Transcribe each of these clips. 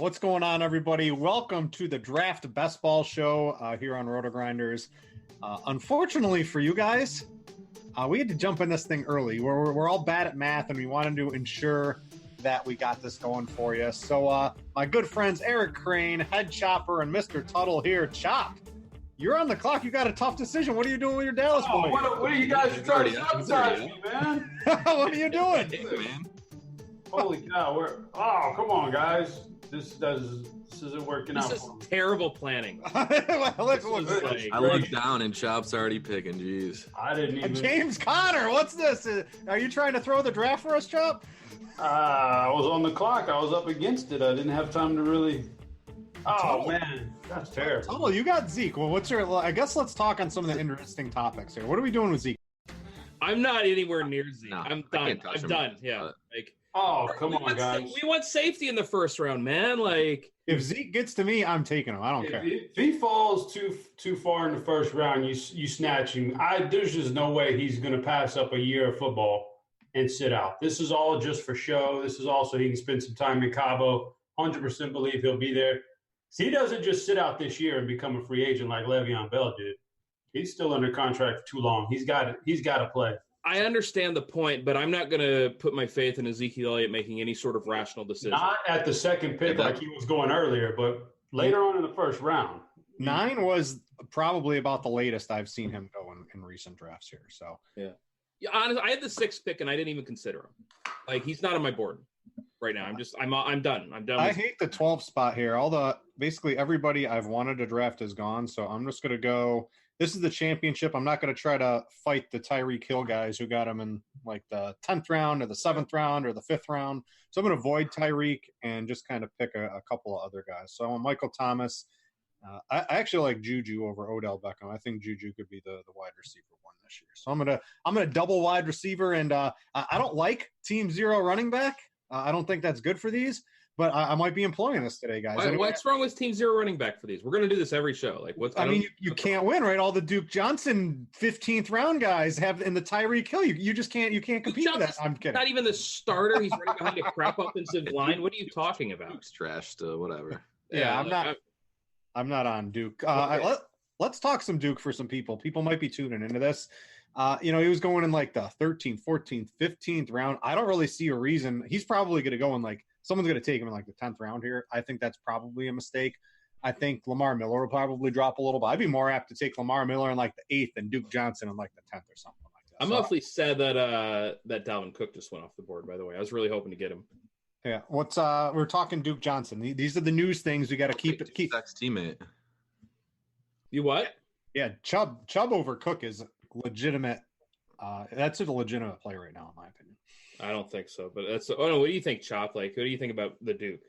What's going on, everybody? Welcome to the Draft Best Ball Show here on RotoGrinders. Unfortunately for you guys, we had to jump in this thing early. We're all bad at math, and we wanted to ensure that we got this going for you. So my good friends Eric Crane, Head Chopper, and Mr. Tuttle here. Chop, you're on the clock. You got a tough decision. What are you doing with your Dallas boys? What are you guys trying to sabotage me, man? What are you doing? Man. Holy cow! Come on, guys. This isn't working out. This is terrible planning. I look down and Chop's already picking. Jeez. I didn't even. James Conner, what's this? Are you trying to throw the draft for us, Chop? I was on the clock. I was up against it. I didn't have time to really. Oh man, that's terrible. Oh, you got Zeke. Well, what's your? I guess let's talk on some of the interesting topics here. What are we doing with Zeke? I'm not anywhere near Zeke. No, I'm done. I'm done. Yeah. Come on, guys. We want safety in the first round, man. If Zeke gets to me, I'm taking him. I don't care. If he falls too far in the first round, you snatch him. There's just no way he's going to pass up a year of football and sit out. This is all just for show. This is also he can spend some time in Cabo. 100% believe he'll be there. So he doesn't just sit out this year and become a free agent like Le'Veon Bell did. He's still under contract for too long. He's got to play. I understand the point, but I'm not going to put my faith in Ezekiel Elliott making any sort of rational decision. Not at the second pick like he was going earlier, but later on in the first round. 9 was probably about the latest I've seen him go in recent drafts here. So yeah, honestly, I had the 6th pick and I didn't even consider him. He's not on my board right now. I'm done. I hate the 12th spot here. Basically everybody I've wanted to draft is gone, so I'm just going to go. This is the championship. I'm not going to try to fight the Tyreek Hill guys who got him in like the 10th round or the 7th round or the 5th round. So I'm going to avoid Tyreek and just kind of pick a couple of other guys. So I want Michael Thomas. I actually like Juju over Odell Beckham. I think Juju could be the wide receiver one this year. So I'm gonna double wide receiver, and I don't like Team Zero running back. I don't think that's good for these. But I might be employing this today, guys. What's wrong with Team Zero running back for these? We're going to do this every show. You can't win, right? All the Duke Johnson 15th round guys have in the Tyreek Hill. You just can't. You can't compete with that. I'm kidding. Not even the starter. He's running behind a crap offensive line. What are you talking about? Duke's trashed. Whatever. Yeah, I'm not on Duke. Let's talk some Duke for some people. People might be tuning into this. He was going in like the 13th, 14th, 15th round. I don't really see a reason. He's probably going to go in someone's going to take him in like the 10th round here. I think that's probably a mistake. I think Lamar Miller will probably drop a little bit. I'd be more apt to take Lamar Miller in like the 8th and Duke Johnson in like the 10th or something like that. I'm awfully sad that Dalvin Cook just went off the board, by the way. I was really hoping to get him. Yeah. We're talking Duke Johnson. These are the news things we got to keep. Ex teammate. You what? Yeah. Chubb over Cook is legitimate. That's a legitimate play right now, in my opinion. I don't think so, but that's. Oh no, what do you think, Chop? What do you think about the Duke?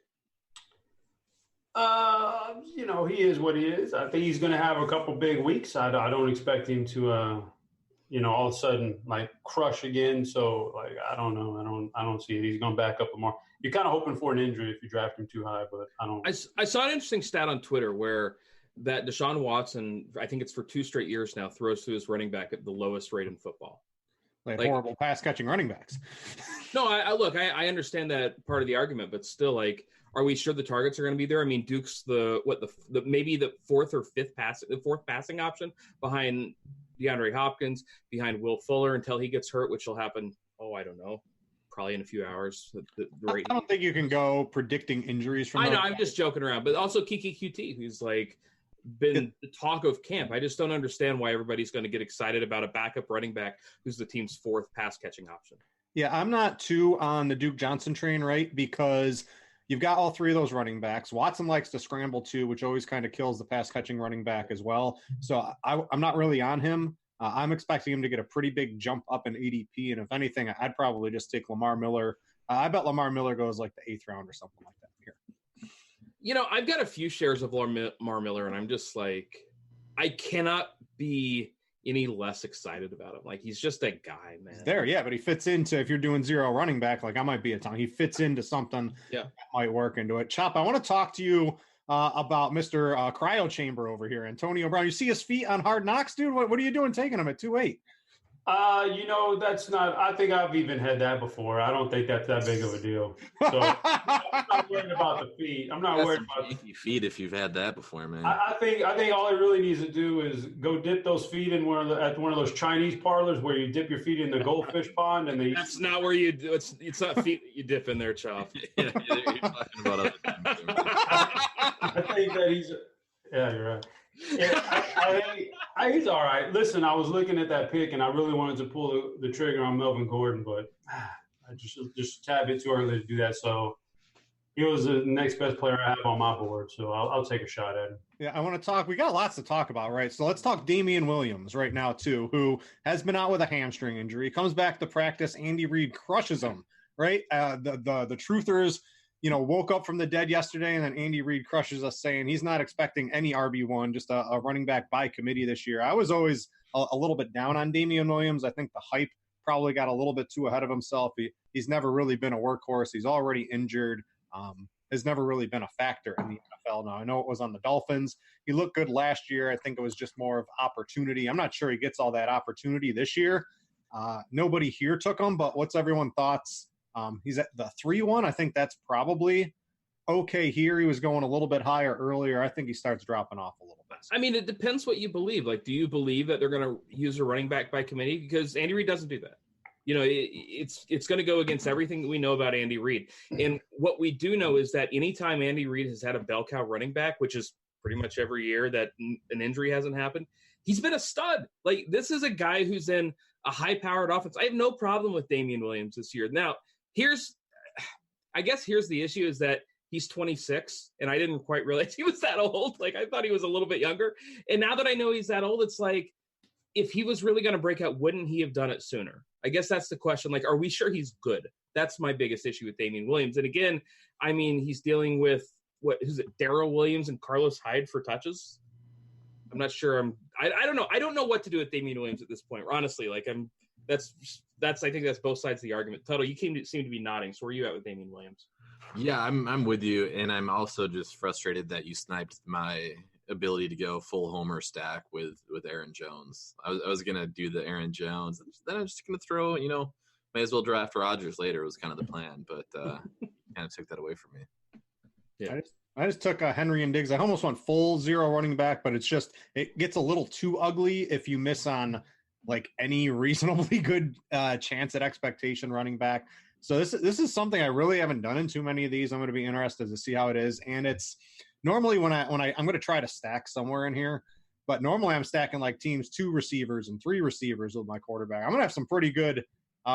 He is what he is. I think he's going to have a couple big weeks. I don't expect him to, all of a sudden crush again. So I don't know. I don't see it. He's going to back up more. You're kind of hoping for an injury if you draft him too high, but I don't. I saw an interesting stat on Twitter where that Deshaun Watson, I think it's for 2 straight years now, throws to his running back at the lowest rate in football. Horrible pass-catching running backs. No, I understand that part of the argument, but still, are we sure the targets are going to be there? I mean, Duke's maybe the 4th or 5th passing option behind DeAndre Hopkins, behind Will Fuller until he gets hurt, which will happen, I don't know, probably in a few hours. I don't think you can go predicting injuries from. I know, I'm just joking around, but also Kiki QT, who's been the talk of camp. I just don't understand why everybody's going to get excited about a backup running back who's the team's 4th pass catching option. Yeah, I'm not too on the Duke Johnson train, right? Because you've got all 3 of those running backs. Watson likes to scramble too, which always kind of kills the pass catching running back as well. So I'm not really on him. I'm expecting him to get a pretty big jump up in ADP. And if anything, I'd probably just take Lamar Miller. I bet Lamar Miller goes like the 8th round or something like that here. I've got a few shares of Lamar Miller, and I'm just I cannot be any less excited about him. He's just a guy, man. He's there, yeah, but he fits into, if you're doing zero running back, I might be a ton. He fits into something that might work into it. Chop, I want to talk to you about Mr. Cryo Chamber over here, Antonio Brown. You see his feet on Hard Knocks, dude? What are you doing taking him at 2-8? That's not. I think I've even had that before. I don't think that's that big of a deal. So I'm not worried about the feet. I'm not worried about janky feet if you've had that before, man. I think all he really needs to do is go dip those feet in at one of those Chinese parlors where you dip your feet in the goldfish pond, and that's not where you do. It's not feet that you dip in there, Chop. Yeah, you're talking about other things. I think that he's. Yeah, you're right. Yeah, he's all right. Listen, I was looking at that pick, and I really wanted to pull the trigger on Melvin Gordon, but I just a tad bit too early to do that. So he was the next best player I have on my board, so I'll take a shot at him. Yeah, I want to talk. We got lots to talk about, right? So let's talk Damian Williams right now, too, who has been out with a hamstring injury. Comes back to practice. Andy Reid crushes him, right? The truthers, woke up from the dead yesterday, and then Andy Reid crushes us, saying he's not expecting any RB1, just a running back by committee this year. I was always a little bit down on Damian Williams. I think the hype probably got a little bit too ahead of himself. He's never really been a workhorse. He's already injured. Has never really been a factor in the NFL. Now, I know it was on the Dolphins. He looked good last year. I think it was just more of opportunity. I'm not sure he gets all that opportunity this year. Nobody here took him, but what's everyone's thoughts? He's at the 3-1. I think that's probably okay here. He was going a little bit higher earlier. I think he starts dropping off a little bit. I mean, it depends what you believe. Like, do you believe that they're going to use a running back by committee? Because Andy Reid doesn't do that. It's going to go against everything that we know about Andy Reid. And what we do know is that anytime Andy Reid has had a bell cow running back, which is pretty much every year that an injury hasn't happened, he's been a stud. Like, this is a guy who's in a high-powered offense. I have no problem with Damian Williams this year. Now, here's the issue is that he's 26, and I didn't quite realize he was that old. Like, I thought he was a little bit younger. And now that I know he's that old, it's like, if he was really going to break out, wouldn't he have done it sooner? I guess that's the question. Like, are we sure he's good? That's my biggest issue with Damian Williams. And again, I mean, he's dealing with Darrell Williams and Carlos Hyde for touches. I'm not sure. I don't know. I don't know what to do with Damian Williams at this point. Honestly, I think that's both sides of the argument. Tuttle, you seem to be nodding. So where are you at with Damian Williams? Yeah, I'm with you, and I'm also just frustrated that you sniped my ability to go full homer stack with Aaron Jones. I was gonna do the Aaron Jones, then I'm just gonna throw, may as well draft Rodgers later was kind of the plan, but kind of took that away from me. Yeah, I just took Henry and Diggs. I almost went full zero running back, but it gets a little too ugly if you miss on like any reasonably good chance at expectation running back. So this is something I really haven't done in too many of these. I'm going to be interested to see how it is, and it's. Normally when I'm going to try to stack somewhere in here, but normally I'm stacking like teams 2 receivers and 3 receivers with my quarterback. I'm going to have some pretty good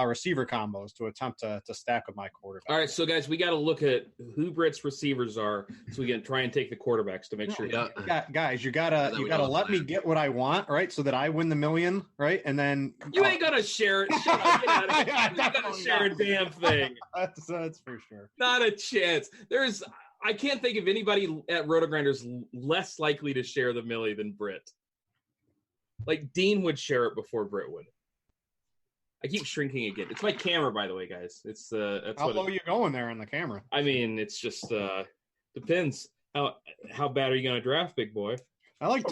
receiver combos to attempt to stack with my quarterback. All right, so guys, we got to look at who Britt's receivers are so we can try and take the quarterbacks to make sure. Guys, you gotta let me get what I want, right? So that I win the million, right? And then you ain't gonna share it. Shut up, get out of here. You're not gonna share a damn thing. That's for sure. Not a chance. I can't think of anybody at RotoGrinders less likely to share the millie than Britt. Like, Dean would share it before Britt would. I keep shrinking again. It's my camera, by the way, guys. It's that's how low are you going there on the camera? I mean, it's just depends how bad are you gonna draft, big boy. I like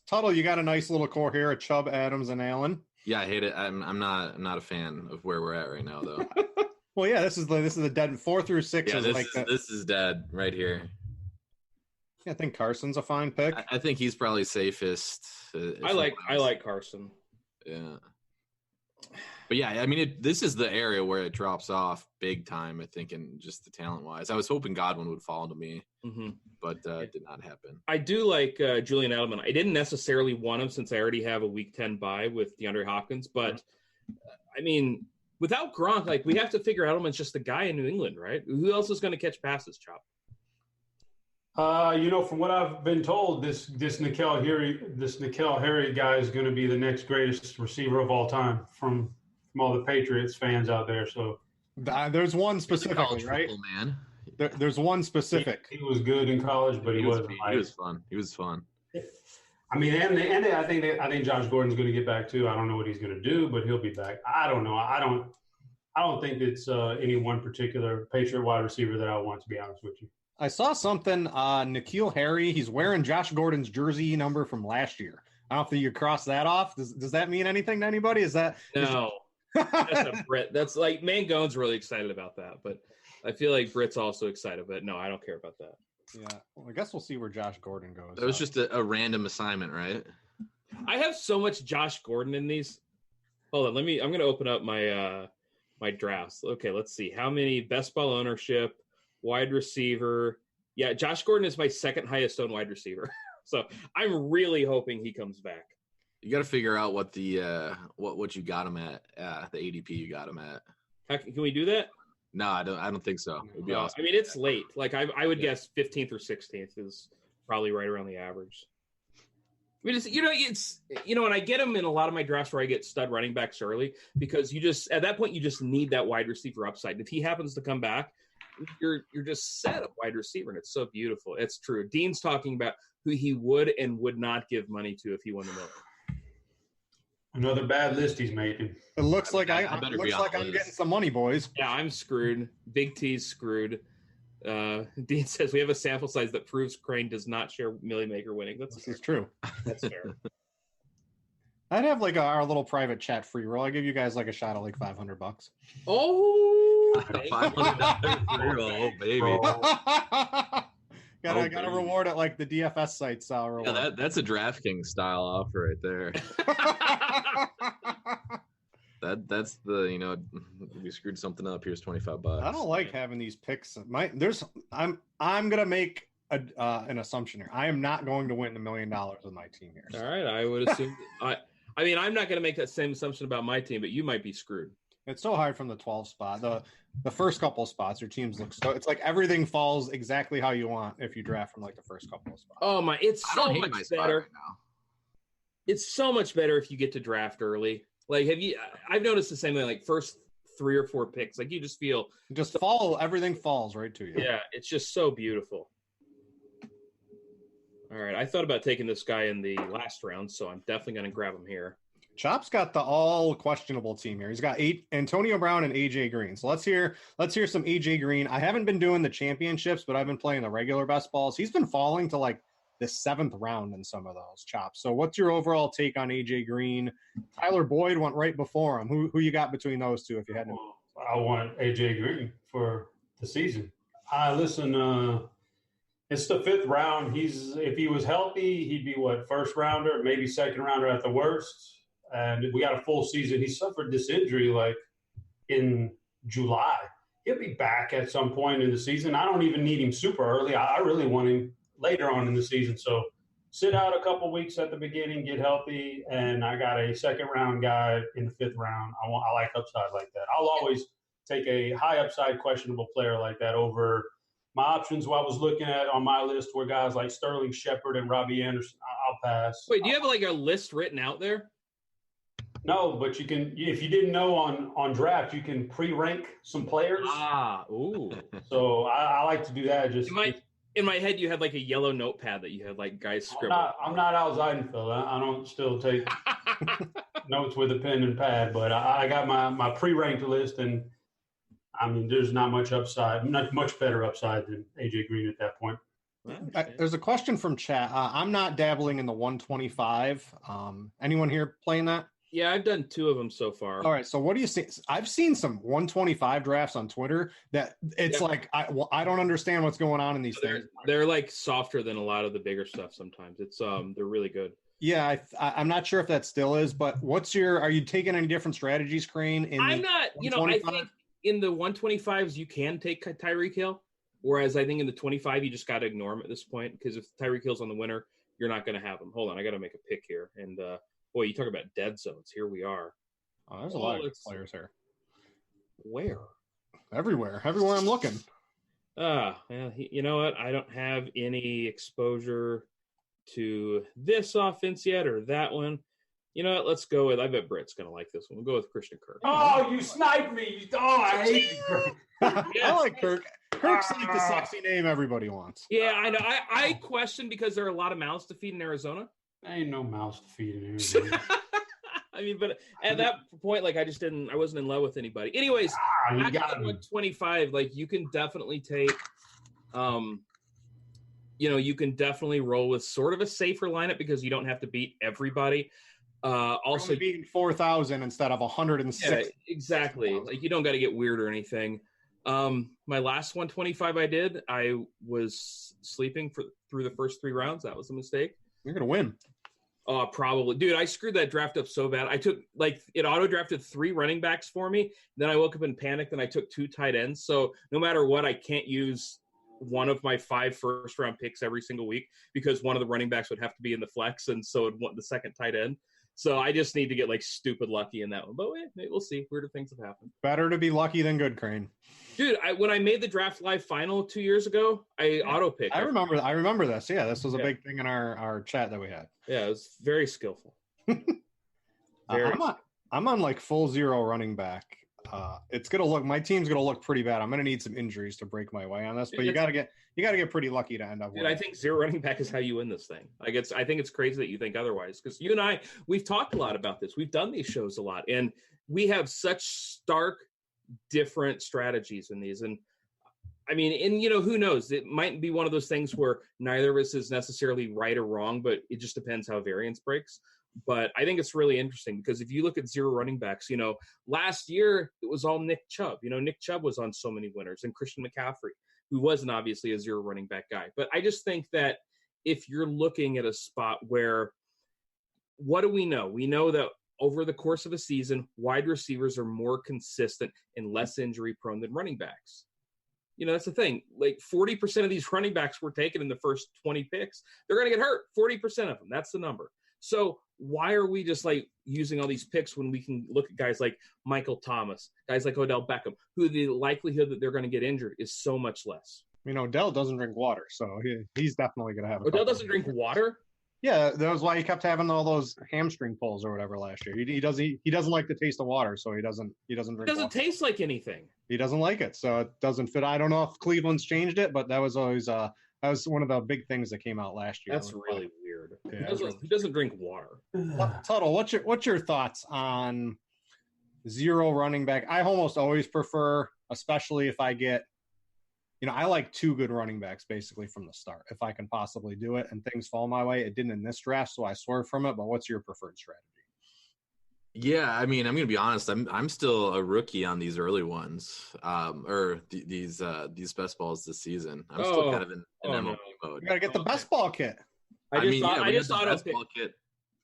Tuttle. You got a nice little core here: Chubb, Adams, and Allen. Yeah, I hate it. I'm not a fan of where we're at right now, though. Well, yeah, this is the dead 4 through 6. Yeah, this is dead right here. Yeah, I think Carson's a fine pick. I think he's probably safest. I like Carson. Yeah, but yeah, I mean, this is the area where it drops off big time. I think, and just the talent wise, I was hoping Godwin would fall to me, but it did not happen. I do like Julian Edelman. I didn't necessarily want him since I already have a Week 10 bye with DeAndre Hopkins, but I mean. Without Gronk, like, we have to figure Edelman's just the guy in New England, right? Who else is going to catch passes, Chop? From what I've been told, this N'Keal Harry guy is going to be the next greatest receiver of all time from all the Patriots fans out there. So there's one specifically, right? Man. There's one specific. He was good in college, but he wasn't. He was fun. He was fun. I mean, and I think Josh Gordon's going to get back too. I don't know what he's going to do, but he'll be back. I don't know. I don't think it's any one particular Patriot wide receiver that I want, to be honest with you. I saw something. N'Keal Harry. He's wearing Josh Gordon's jersey number from last year. I don't think you cross that off. Does that mean anything to anybody? Is that No. That's a Brit. That's like Mangone's really excited about that, but I feel like Brit's also excited. But no, I don't care about that. Yeah, well, I guess we'll see where Josh Gordon goes. That was just a random assignment, right? I have so much Josh Gordon in these. Hold on, I'm going to open up my my drafts. Okay, let's see how many best ball ownership, wide receiver. Yeah, Josh Gordon is my second highest owned wide receiver. So I'm really hoping he comes back. You got to figure out what the what you got him at, the ADP you got him at. Can we do that? No, I don't think so. It'd be awesome. I mean, it's late. Like I would guess 15th or 16th is probably right around the average. I mean, it's and I get him in a lot of my drafts where I get stud running backs early because you just at that point you just need that wide receiver upside. If he happens to come back, you're just set at wide receiver, and it's so beautiful. It's true. Dean's talking about who he would and would not give money to if he won the million. Another bad list he's making. It looks like I'm getting some money, boys. Yeah, I'm screwed. Big T's screwed. Dean says we have a sample size that proves Crane does not share Millie Maker winning. This is true. That's fair. I'd have like our little private chat free roll. I give you guys like a shot at like $500. Oh, $500 free roll, oh, baby. Gotta reward it like the DFS sites. Yeah, that's a DraftKings style offer right there. That's the we screwed something up. Here's $25. I don't like having these picks. I'm gonna make an assumption here. I am not going to win $1 million with my team here. All right, I would assume. I mean, I'm not going to make that same assumption about my team, but you might be screwed. It's so hard from the 12 spot. The first couple of spots, your teams look so. It's like everything falls exactly how you want if you draft from like the first couple of spots. Oh my! It's so much better. Right now. It's so much better if you get to draft early. Like, I've noticed the same thing. Like first 3 or 4 picks, like you just feel everything falls right to you. Yeah, it's just so beautiful. All right, I thought about taking this guy in the last round, so I'm definitely going to grab him here. Chop's got the all questionable team here. He's got Antonio Brown and AJ Green. So let's hear some AJ Green. I haven't been doing the championships, but I've been playing the regular best balls. He's been falling to like the 7th round in some of those, Chop. So what's your overall take on AJ Green? Tyler Boyd went right before him. Who you got between those two if you had to? I want AJ Green for the season. It's the 5th round. If he was healthy, he'd be first rounder, maybe second rounder at the worst. And we got a full season. He suffered this injury like in July. He'll be back at some point in the season. I don't even need him super early. I really want him later on in the season. So sit out a couple weeks at the beginning, get healthy, and I got a second round guy in the 5th round. I like upside like that. I'll always take a high upside questionable player like that over my options. What I was looking at on my list were guys like Sterling Shepard and Robbie Anderson. I'll pass. Wait, do you have like a list written out there? No, but you can. If you didn't know on draft, you can pre-rank some players. Ooh. So I like to do that. In my head, you had like a yellow notepad that you had like guys scribble. I'm not Al Zeidenfeld. I don't still take notes with a pen and pad, but I got my pre-ranked list, and I mean, there's not much upside, not much better upside than AJ Green at that point. There's a question from chat. I'm not dabbling in the 125. Anyone here playing that? Yeah, I've done 2 of them so far. All right, so what do you see? I've seen some 125 drafts on Twitter that it's like I don't understand what's going on in these things. They're like softer than a lot of the bigger stuff sometimes. It's they're really good. Yeah, I'm not sure if that still is, but are you taking any different strategies, Crane? I'm not. I think in the 125s you can take Tyreek Hill, whereas I think in the 25 you just got to ignore him at this point because if Tyreek Hill's on the winner, you're not going to have him. Hold on, I got to make a pick here and. Boy, you talk about dead zones. Here we are. Oh, there's a lot of players here. Where? Everywhere I'm looking. Well, you know what? I don't have any exposure to this offense yet or that one. You know what? Let's go with. I bet Britt's going to like this one. We'll go with Christian Kirk. Oh, you sniped me! I hate you. I like Kirk. Kirk's like the sexy name everybody wants. Yeah, I know. I question because there are a lot of mouths to feed in Arizona. Ain't no mouse to feed in Arizona. I mean, but at that point, like, I wasn't in love with anybody. Anyways, I got 125. Like, you can definitely take, you can definitely roll with sort of a safer lineup because you don't have to beat everybody. Also beating 4,000 instead of 106. Yeah, exactly. Like you don't got to get weird or anything. My last 125 I was sleeping through the first 3 rounds. That was a mistake. You're gonna win. Probably, dude. I screwed that draft up so bad. I took it auto drafted 3 running backs for me. Then I woke up and panicked, and I took 2 tight ends. So no matter what, I can't use one of my 5 first-round picks every single week because one of the running backs would have to be in the flex, and so it'd want the second tight end. So I just need to get stupid lucky in that one. But maybe we'll see. Weirder things have happened. Better to be lucky than good, Crane. Dude, when I made the draft live final 2 years ago, I auto picked. I remember this. Yeah, this was a big thing in our chat that we had. Yeah, it was very skillful. I'm on full 0 running back. It's gonna look. My team's gonna look pretty bad. I'm gonna need some injuries to break my way on this. But you gotta get pretty lucky to end up. Dude, I think 0 running back is how you win this thing. I think it's crazy that you think otherwise because you and we've talked a lot about this. We've done these shows a lot, and we have such stark different strategies in these. And I mean, and who knows? It might be one of those things where neither of us is necessarily right or wrong, but it just depends how variance breaks. But I think it's really interesting because if you look at 0 running backs, last year it was all Nick Chubb. Nick Chubb was on so many winners and Christian McCaffrey, who wasn't obviously a 0 running back guy. But I just think that if you're looking at a spot where, what do we know? We know that over the course of a season, wide receivers are more consistent and less injury prone than running backs. That's the thing. 40% of these running backs were taken in the first 20 picks. They're going to get hurt. 40% of them. That's the number. So why are we just using all these picks when we can look at guys like Michael Thomas, guys like Odell Beckham, who the likelihood that they're going to get injured is so much less? Odell doesn't drink water, so he's definitely going to have. Odell doesn't drink water? Yeah, that was why he kept having all those hamstring pulls or whatever last year. He doesn't like the taste of water, so he doesn't drink. It doesn't taste like anything. He doesn't like it, so it doesn't fit. I don't know if Cleveland's changed it, but that was always that was one of the big things that came out last year. That's really weird. Yeah, he doesn't drink water. Tuttle, what's your thoughts on 0 running back? I almost always prefer, especially if I get, I like 2 good running backs basically from the start, if I can possibly do it and things fall my way. It didn't in this draft, so I swerved from it. But what's your preferred strategy? Yeah, I mean, I'm going to be honest. I'm still a rookie on these early ones, these best balls this season. I'm still kind of in MLB mode. You got to get the best ball kit. I just auto picked.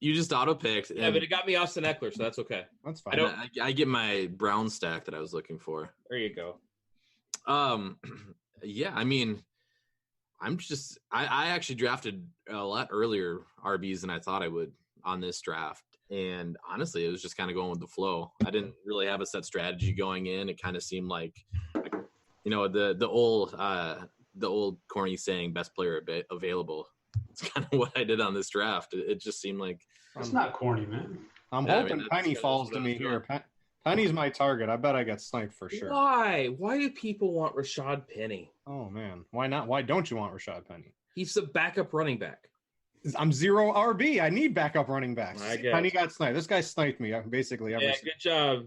You just auto picked. Yeah, but it got me Austin Eckler, so that's okay. That's fine. I get my Brown stack that I was looking for. There you go. Yeah, I mean, I actually drafted a lot earlier RBs than I thought I would on this draft. And honestly, it was just kind of going with the flow. I didn't really have a set strategy going in. It kind of seemed like the old corny saying, best player available. It's kind of what I did on this draft. It just seemed like. It's not corny, man. I'm hoping Penny falls to me here. Penny's my target. I bet I get sniped for sure. Why? Why do people want Rashad Penny? Oh, man. Why not? Why don't you want Rashad Penny? He's the backup running back. I'm 0 RB. I need backup running backs. Penny got sniped. This guy sniped me basically every good job.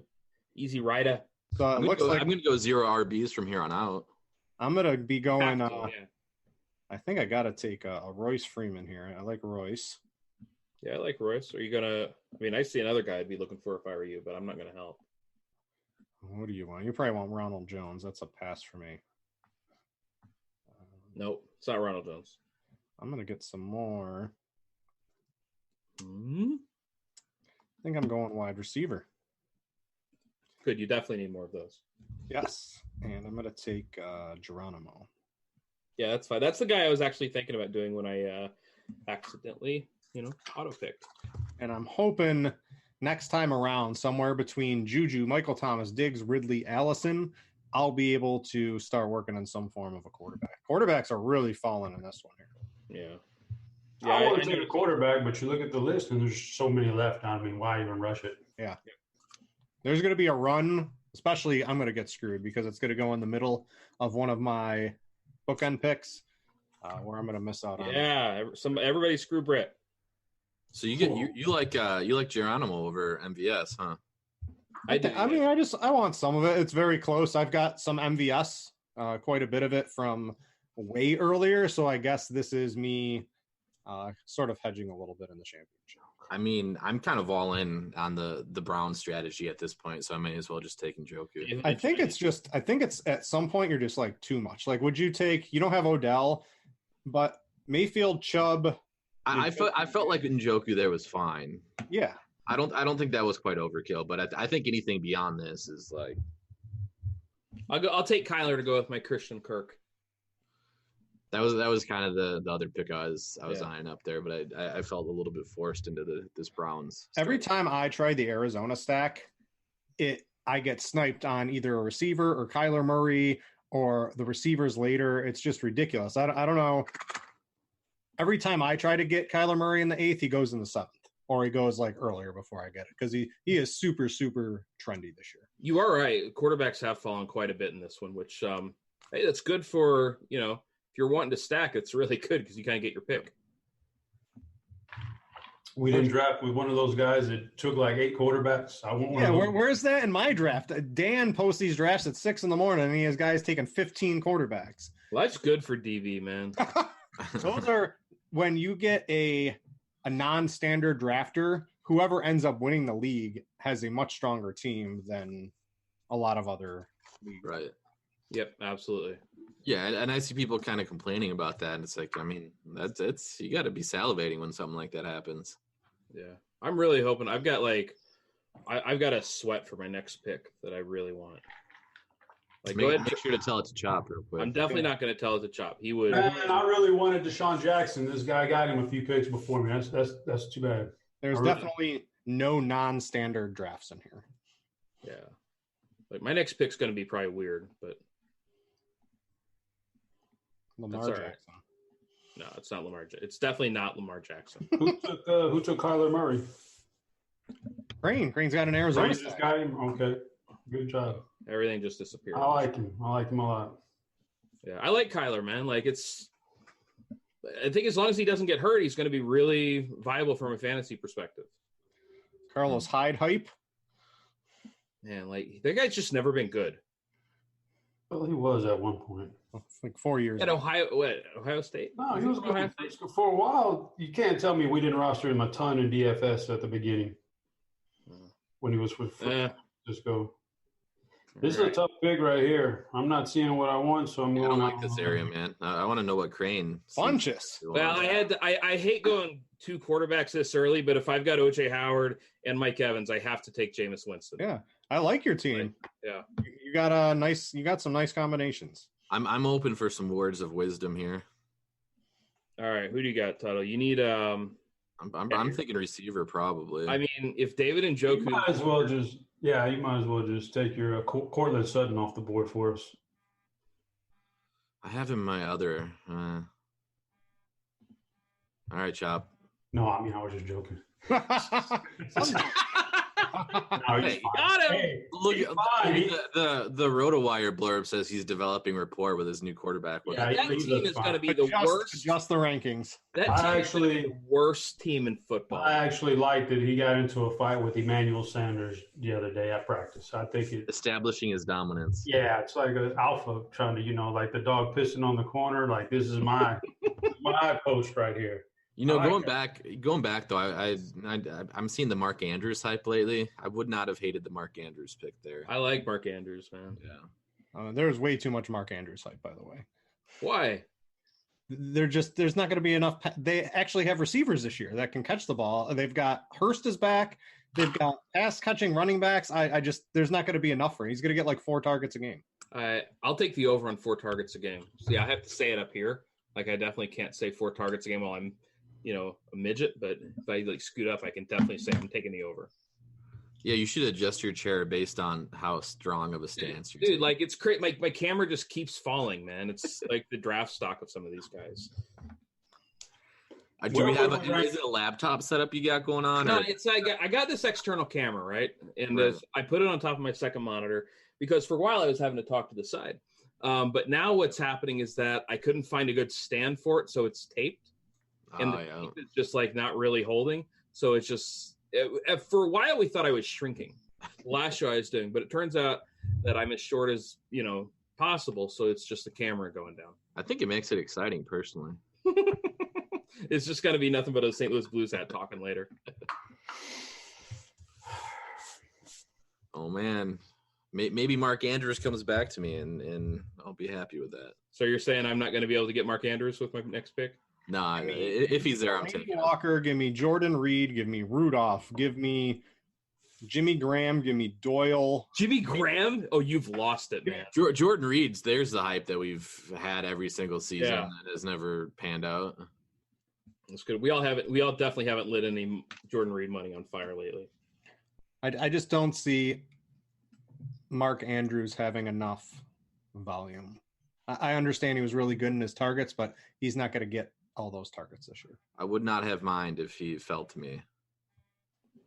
Easy rider. So I'm going to go 0 RBs from here on out. I'm going to be going I think I got to take a Royce Freeman here. I like Royce. Yeah, I like Royce. Are you going to – I mean, I see another guy I'd be looking for if I were you, but I'm not going to help. What do you want? You probably want Ronald Jones. That's a pass for me. Nope, it's not Ronald Jones. I'm going to get some more. Mm-hmm. I think I'm going wide receiver. Good. You definitely need more of those. Yes. And I'm going to take Geronimo. Yeah, that's fine. That's the guy I was actually thinking about doing when I accidentally, auto-picked. And I'm hoping next time around, somewhere between Juju, Michael Thomas, Diggs, Ridley, Allison, I'll be able to start working on some form of a quarterback. Quarterbacks are really falling in this one here. Yeah. I want to take a quarterback, but you look at the list and there's so many left. I mean, why even rush it? Yeah. There's going to be a run, especially I'm going to get screwed because it's going to go in the middle of one of my bookend picks where I'm going to miss out on. Yeah, everybody screw Brett. So you like Geronimo over MVS, huh? I want some of it. It's very close. I've got some MVS, quite a bit of it from way earlier. So I guess this is me sort of hedging a little bit in the championship. I mean, I'm kind of all in on the Brown strategy at this point, so I may as well just take Njoku. I think it's at some point you're just like too much. Like, would you take? You don't have Odell, but Mayfield, Chubb. I felt like Njoku there was fine. Yeah, I don't think that was quite overkill, but I think anything beyond this is like. I'll take Kyler to go with my Christian Kirk. That was kind of the other pick I was eyeing up there, but I felt a little bit forced into this Browns. Every time I try the Arizona stack, I get sniped on either a receiver or Kyler Murray or the receivers later. It's just ridiculous. I don't know. Every time I try to get Kyler Murray in the 8th, he goes in the 7th, or he goes like earlier before I get it because he is super, super trendy this year. You are right. Quarterbacks have fallen quite a bit in this one, which hey, that's good for if you're wanting to stack, it's really good because you kind of get your pick. We didn't draft with one of those guys that took like 8 quarterbacks. I want one. Yeah, where's that in my draft? Dan posts these drafts at 6 a.m. and he has guys taking 15 quarterbacks. Well, that's good for DV, man. Those are when you get a non-standard drafter, whoever ends up winning the league has a much stronger team than a lot of other leagues. Right. Yep, absolutely. Yeah, and I see people kind of complaining about that, and it's like, I mean, it's you got to be salivating when something like that happens. Yeah, I'm really hoping. I've got I've got a sweat for my next pick that I really want. Like, go ahead. Make sure to tell it to Chop real quick. I'm definitely not going to tell it to Chop. He would. Man, I really wanted Deshaun Jackson. This guy got him a few picks before me. That's too bad. There's definitely no non-standard drafts in here. Yeah, like my next pick's going to be probably weird, but Lamar that's all Jackson. right. No, it's not Lamar. It's definitely not Lamar Jackson. Who took Kyler Murray? Crane's got an Arizona. Crane just got him. Okay, good job. Everything just disappeared. I like him a lot. Yeah, I like Kyler, man. Like I think as long as he doesn't get hurt, he's going to be really viable from a fantasy perspective. Carlos Hyde hype. Man, like that guy's just never been good. Well, he was at one point. Like 4 years. At Ohio State? No, he was good for a while. You can't tell me we didn't roster him a ton in DFS at the beginning when he was with just go. This is a tough pick right here. I'm not seeing what I want, so I'm going. I don't like this area, man. I want to know what Crane. Bunches. Well, I hate going 2 quarterbacks this early, but if I've got OJ Howard and Mike Evans, I have to take Jameis Winston. Yeah, I like your team. Yeah, you got some nice combinations. I'm open for some words of wisdom here. All right, who do you got, Tuttle? You need I'm thinking receiver probably. I mean, if David and Njoku, you might as well just take your Cortland Sutton off the board for us. I have him my other. All right, Chop. No, I mean I was just joking. Hey, got him. Hey, Look, the RotoWire blurb says he's developing rapport with his new quarterback. Yeah, that team is going to be the worst. Adjust the rankings. That team is the worst team in football. I actually liked that he got into a fight with Emmanuel Sanders the other day at practice. I think establishing his dominance. Yeah, it's like an alpha trying to, like the dog pissing on the corner. Like this is my post right here. Going back though, I'm seeing the Mark Andrews hype lately. I would not have hated the Mark Andrews pick there. I like Mark Andrews, man. Yeah. There's way too much Mark Andrews hype, by the way. Why? There's not going to be enough. They actually have receivers this year that can catch the ball. They've got Hurst is back. They've got pass catching running backs. There's not going to be enough for him. He's going to get like 4 targets a game. I'll take the over on 4 targets a game. So yeah, I have to say it up here. Like I definitely can't say 4 targets a game while I'm a midget, but if I scoot up, I can definitely say I'm taking the over. Yeah, you should adjust your chair based on how strong of a stance you're taking. Dude, like it's great. My camera just keeps falling, man. It's like the draft stock of some of these guys. Do we have is it a laptop setup you got going on? No, I got this external camera, right? And I put it on top of my second monitor because for a while I was having to talk to the side. But now what's happening is that I couldn't find a good stand for it, so it's taped. And the tape is just not really holding. So it's just for a while we thought I was shrinking. The last show I was doing, but it turns out that I'm as short as possible, so it's just the camera going down. I think it makes it exciting, personally. It's just going to be nothing but a St. Louis Blues hat talking later. Oh, man. Maybe Mark Andrews comes back to me, and I'll be happy with that. So you're saying I'm not going to be able to get Mark Andrews with my next pick? Nah, if he's there, I'm taking Walker, give me Jordan Reed, give me Rudolph, give me Jimmy Graham, give me Doyle. Jimmy Graham? Oh, you've lost it, man. Jordan Reed's, there's the hype that we've had every single season that has never panned out. That's good. We all definitely haven't lit any Jordan Reed money on fire lately. I just don't see Mark Andrews having enough volume. I understand he was really good in his targets, but he's not going to get all those targets this year. I would not have mind if he fell to me.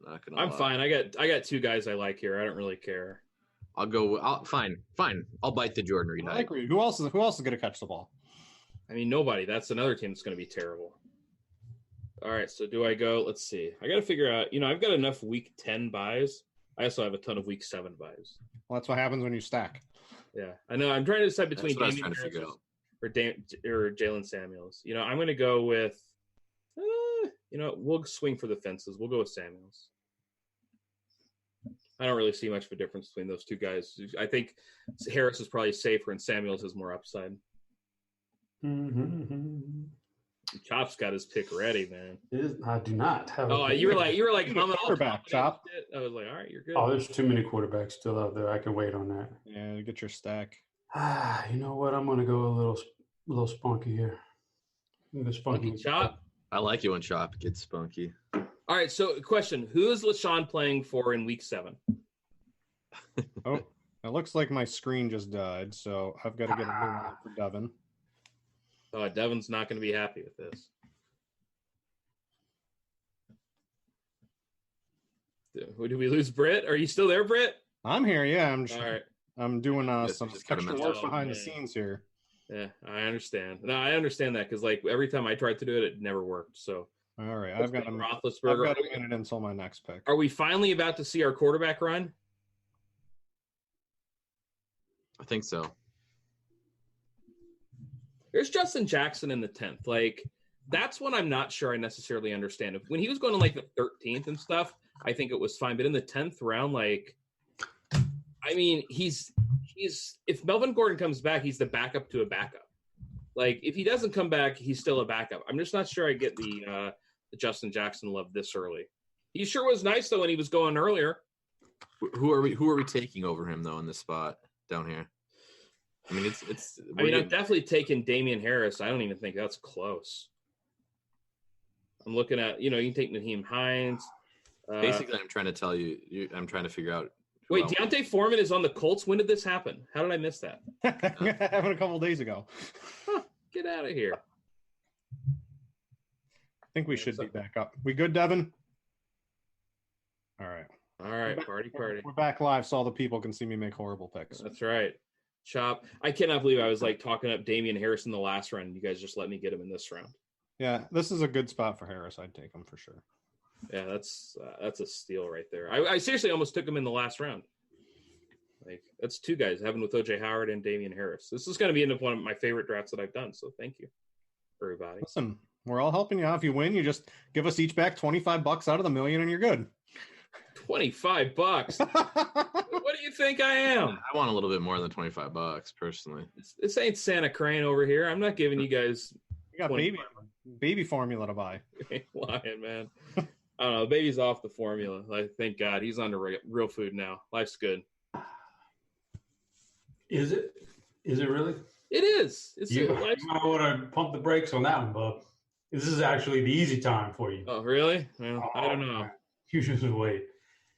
Not gonna I'm lie. fine. I got two guys I like here. I don't really care. Fine. I'll bite the Jordan Reed. I like Reed. Who else is going to catch the ball? I mean, nobody. That's another team that's going to be terrible. All right, so do I go? Let's see. I got to figure out. I've got enough Week 10 buys. I also have a ton of Week 7 buys. Well, that's what happens when you stack. Yeah, I know. I'm trying to decide between Damian Harris or Jalen Samuels. I'm going to go with. We'll swing for the fences. We'll go with Samuels. I don't really see much of a difference between those two guys. I think Harris is probably safer and Samuels has more upside. Chop's got his pick ready, man. I do not have. Oh, you were like humming quarterback, Chop. I was like, all right, you're good. Oh, there's too many quarterbacks still out there. I can wait on that. Yeah, get your stack. You know what? I'm gonna go a little spunky here. Spunky Chop. I like it when Chop gets spunky. All right, so question: who is LaShawn playing for in Week 7? Oh, it looks like my screen just died, so I've got to get a new one for Devin. Oh, Devin's not going to be happy with this. Did we lose Britt? Are you still there, Britt? I'm here. Yeah, All right. I'm doing some extra work behind the man. scenes here. Yeah, I understand. No, I understand that because every time I tried to do it, it never worked. So. All right, I've got a minute until my next pick. Are we finally about to see our quarterback run? I think so. There's Justin Jackson in the 10th. That's one I'm not sure I necessarily understand. When he was going to the 13th and stuff, I think it was fine. But in the 10th round, he's if Melvin Gordon comes back, he's the backup to a backup. If he doesn't come back, he's still a backup. I'm just not sure I get the Justin Jackson love this early. He sure was nice though when he was going earlier. Who are we taking over him though in this spot down here? I mean, I'm definitely taking Damian Harris. I don't even think that's close. I'm looking at, you can take Naheem Hines. Basically, I'm trying to tell you, I'm trying to figure out. Wait, Deontay Foreman is on the Colts. When did this happen? How did I miss that? Happened a couple of days ago. Get out of here. I think we should be back up. We good, Devin? All right. Party. We're back live so all the people can see me make horrible picks. That's right. Chop. I cannot believe I was talking up Damian Harris in the last round. You guys just let me get him in this round. Yeah, this is a good spot for Harris. I'd take him for sure. Yeah, that's a steal right there. I seriously almost took him in the last round. That's two guys, having with OJ Howard and Damian Harris. This is going to be one of my favorite drafts that I've done. So thank you, everybody. Listen, we're all helping you out. If you win, you just give us each back $25 out of the million, and you're good. $25. What do you think I am? I want a little bit more than $25 personally. This ain't Santa Crane over here. I'm not giving you guys. You got baby formula to buy. Lying, man. I don't know. The baby's off the formula. Thank God he's on the real food now. Life's good. Is it? Is it really? It is. You might want to pump the brakes on that one, Bub. This is actually the easy time for you. Oh, really? Well, I don't know. You should wait.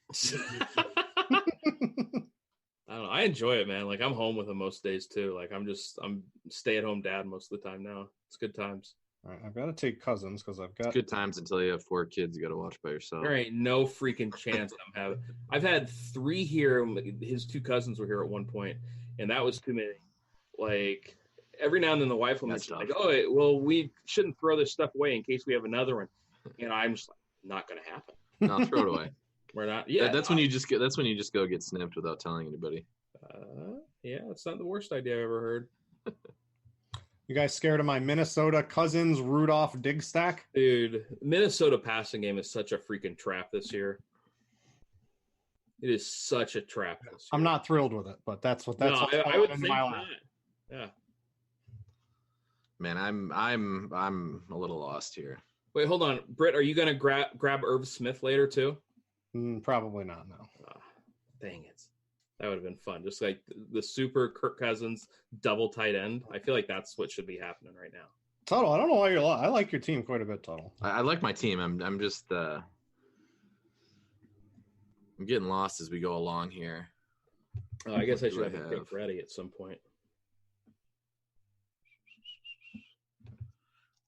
I don't know. I enjoy it, man. I'm home with him most days too. I'm stay-at-home dad most of the time now. It's good times. All right, I've got to take Cousins because I've got good times until you have 4 kids you got to watch by yourself. There ain't no freaking chance I'm having. I've had 3 here. His 2 cousins were here at one point, and that was too many. Every now and then the wife will mention, "Oh, well, we shouldn't throw this stuff away in case we have another one." And I'm just not going to happen. No, throw it away. We're not. Yeah, that's when you just go get snipped without telling anybody. Yeah, it's not the worst idea I've ever heard. You guys scared of my Minnesota Cousins Rudolph dig stack? Dude, Minnesota passing game is such a freaking trap this year. It is such a trap this year. I'm not thrilled with it, but that's what's I would into think my not. lap. Yeah. Man, I'm a little lost here. Wait, hold on, Britt. Are you gonna grab Irv Smith later too? Probably not. No. Dang it, that would have been fun. Just like the super Kirk Cousins double tight end. I feel like that's what should be happening right now. Tuttle, I don't know why you're. I like your team quite a bit, Tuttle. I like my team. I'm just I'm getting lost as we go along here. I guess I should have picked ready at some point.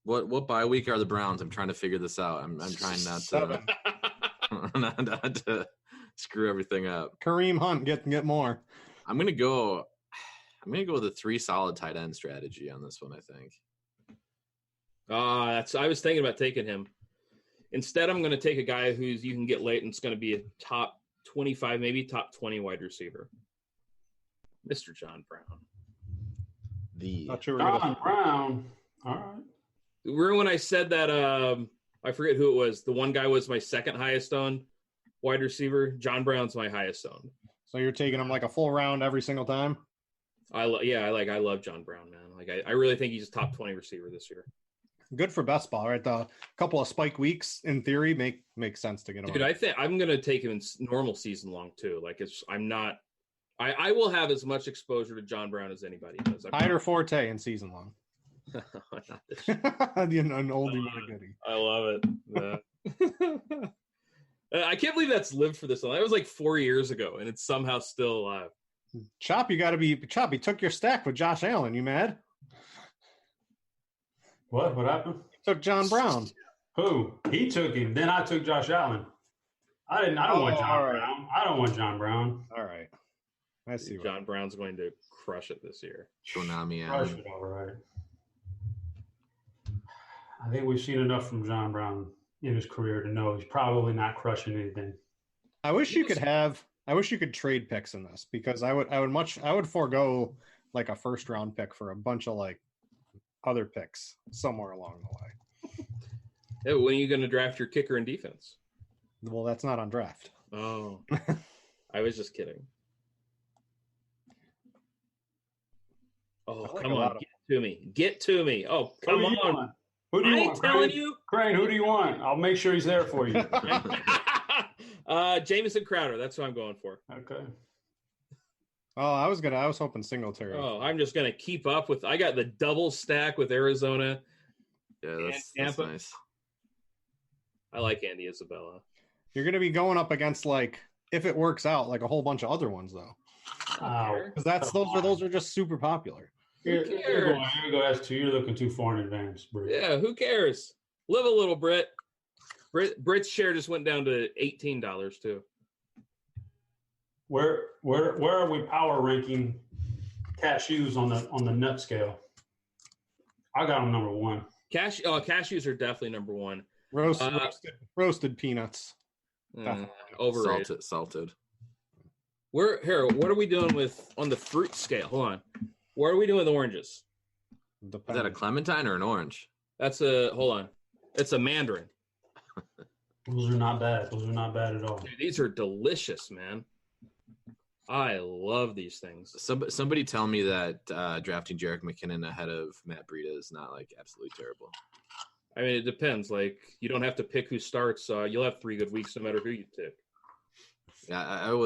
What bye week are the Browns? I'm trying to figure this out. I'm trying not to screw everything up. Kareem Hunt get more. I'm gonna go with a 3 solid tight end strategy on this one. I think. I was thinking about taking him. Instead, I'm going to take a guy who's you can get late and it's going to be a top 25, maybe top 20 wide receiver. Mr. John Brown. John Brown. All right. Remember when I said that I forget who it was. The one guy was my second highest owned wide receiver. John Brown's my highest owned. So you're taking him like a full round every single time? I love John Brown, man. Like I really think he's a top 20 receiver this year. Good for best ball, right? The couple of spike weeks in theory make sense to get him. Dude, I think I'm gonna take him in normal season long too. Like I will have as much exposure to John Brown as anybody does. Hyder Forte in season long. Not this year. An oldie but a goodie. I love it. I can't believe that's lived for this long. That was like 4 years ago, and it's somehow still alive. Chop, you got to be Chop. He took your stack with Josh Allen. You mad? What happened? Took John Brown. Who? He took him. Then I took Josh Allen. I don't want John Brown. I don't want John Brown. All right. I see. John Brown's going to crush it this year. Konami. Crush it, all right. I think we've seen enough from John Brown in his career to know he's probably not crushing anything. I wish you could trade picks in this because I would forego like a first round pick for a bunch of like other picks somewhere along the way. Yeah, when are you going to draft your kicker and defense? Well, that's not on draft. Oh, I was just kidding. Oh, come on. Get to me. Oh, come on. Who do you want? I'm telling you. Crane, who do you want? I'll make sure he's there for you. Jamison Crowder. That's what I'm going for. Okay. Oh, I was hoping Singletary. Oh, I'm just going to keep up with. I got the double stack with Arizona. Yeah, that's nice. I like Andy Isabella. You're going to be going up against like, if it works out, like a whole bunch of other ones though. Because those are just super popular. Here we go. That's 2. You're looking too far in advance, Britt. Yeah, who cares? Live a little, Britt. Britt's share just went down to $18 too. Where are we power ranking cashews on the nut scale? I got them number 1. Cashews are definitely number 1. Roasted peanuts. Overrated. Salted. What are we doing on the fruit scale? Hold on. What are we doing with oranges? Is that a clementine or an orange? Hold on. It's a mandarin. Those are not bad. Those are not bad at all. Dude, these are delicious, man. I love these things. Somebody tell me that drafting Jerick McKinnon ahead of Matt Breida is not like absolutely terrible. I mean, it depends. Like, you don't have to pick who starts. You'll have 3 good weeks no matter who you pick. Yeah,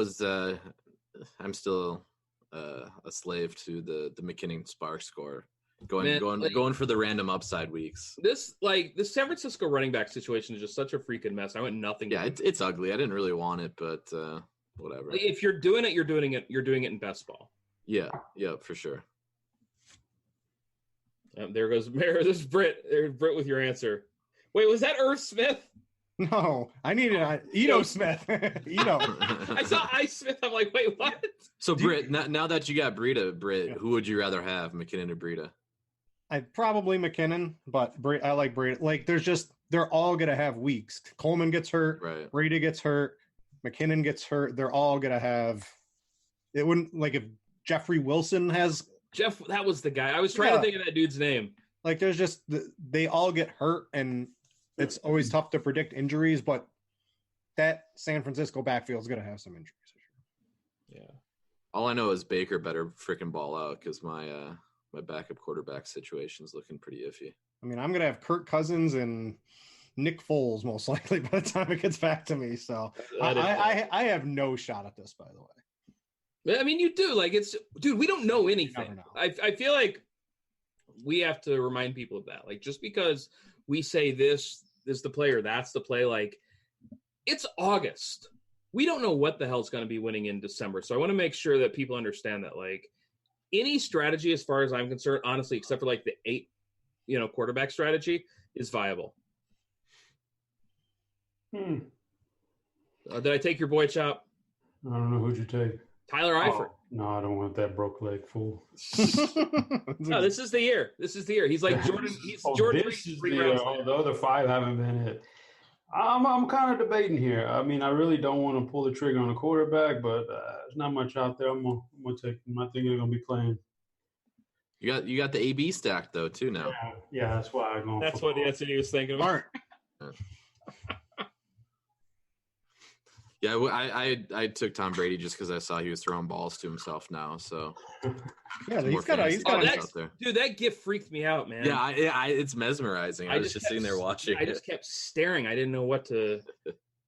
I'm still a slave to the McKinnon Spark score. Going for the random upside weeks. The San Francisco running back situation is just such a freaking mess. I went nothing. Yeah, it's ugly. I didn't really want it, but whatever. If you're doing it, you're doing it in best ball. Yeah, for sure. There goes This is Britt. There's Britt with your answer. Wait, was that Irv Smith? No, I needed Ito Smith. Ito. I saw Ice Smith. I'm like, wait, what? So, Britt, now that you got Breida, who would you rather have, McKinnon or Breida? I'd probably McKinnon, but I like Breida. Like, they're all going to have weeks. Coleman gets hurt. Right. Breida gets hurt. McKinnon gets hurt. They're all going to have it wouldn't like if Jeffrey Wilson has that was the guy. I was trying to think of that dude's name. Like there's just they all get hurt, and it's always tough to predict injuries. But that San Francisco backfield is going to have some injuries. Yeah. All I know is Baker better freaking ball out because my backup quarterback situation is looking pretty iffy. I mean, I'm going to have Kirk Cousins and Nick Foles most likely by the time it gets back to me. So I have no shot at this, by the way. I mean, you do. Like, dude, we don't know anything. Never know. I feel like we have to remind people of that. Like, just because we say this is the play or that's the play, like, it's August. We don't know what the hell's going to be winning in December. So I want to make sure that people understand that, like, any strategy, as far as I'm concerned, honestly, except for like the 8, quarterback strategy, is viable. Did I take your boy, Chop? I don't know who'd you take. Tyler Eifert. No, I don't want that broke leg fool. No, this is the year. He's like Jordan. He's Jordan. This is the other 5 haven't been hit. I'm kind of debating here. I mean, I really don't want to pull the trigger on a quarterback, but there's not much out there. I'm gonna take him. I think they're gonna be playing. You got the AB stack though too now. Yeah, that's why I'm going. That's what he was thinking about. Yeah, I took Tom Brady just because I saw he was throwing balls to himself now. So yeah, he's got out there. Dude, that gift freaked me out, man. Yeah, it's mesmerizing. I was just sitting there watching. I just kept staring. I didn't know what to.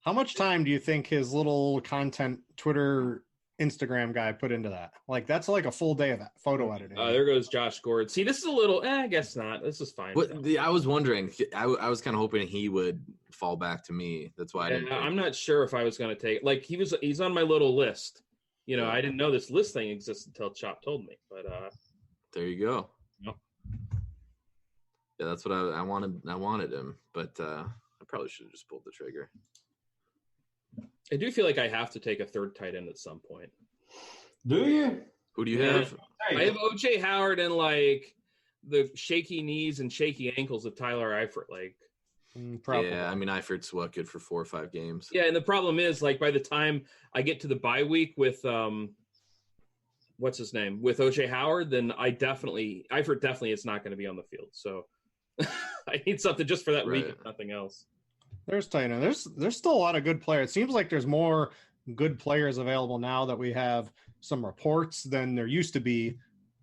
How much time do you think his little content Twitter, Instagram guy put into that? Like that's like a full day of photo editing. There goes Josh Gord. See, this is a little. I guess not. This is fine. I was wondering. I was kind of hoping he would fall back to me. That's why I didn't. I'm not sure if I was going to take. Like he's on my little list. I didn't know this list thing existed until Chop told me. But there you go. Yep. Yeah, that's what I wanted. I wanted him, but I probably should have just pulled the trigger. I do feel like I have to take a third tight end at some point. Do you? Who do you have? I have OJ Howard and like the shaky knees and shaky ankles of Tyler Eifert. Like, probably. Yeah, I mean Eifert's good for 4 or 5 games. Yeah, and the problem is like by the time I get to the bye week with what's his name with OJ Howard, then Eifert definitely is not going to be on the field. So I need something just for that week, if nothing else. There's tight end. There's still a lot of good players. It seems like there's more good players available now that we have some reports than there used to be,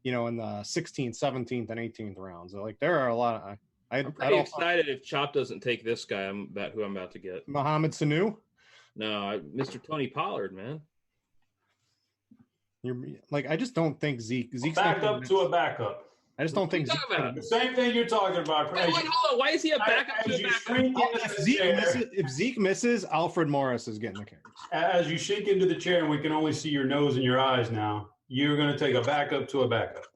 in the 16th, 17th, and 18th rounds. Like there are a lot of. I'm pretty excited if Chop doesn't take this guy. I'm about to get Mohamed Sanu. No, Mr. Tony Pollard, man. You're like I just don't think Zeke's back up to a backup. I just don't think the same thing you're talking about. Wait, hold on. Why is he a backup to a backup? If Zeke misses, Alfred Morris is getting the carries. As you sink into the chair and we can only see your nose and your eyes now, you're going to take a backup to a backup.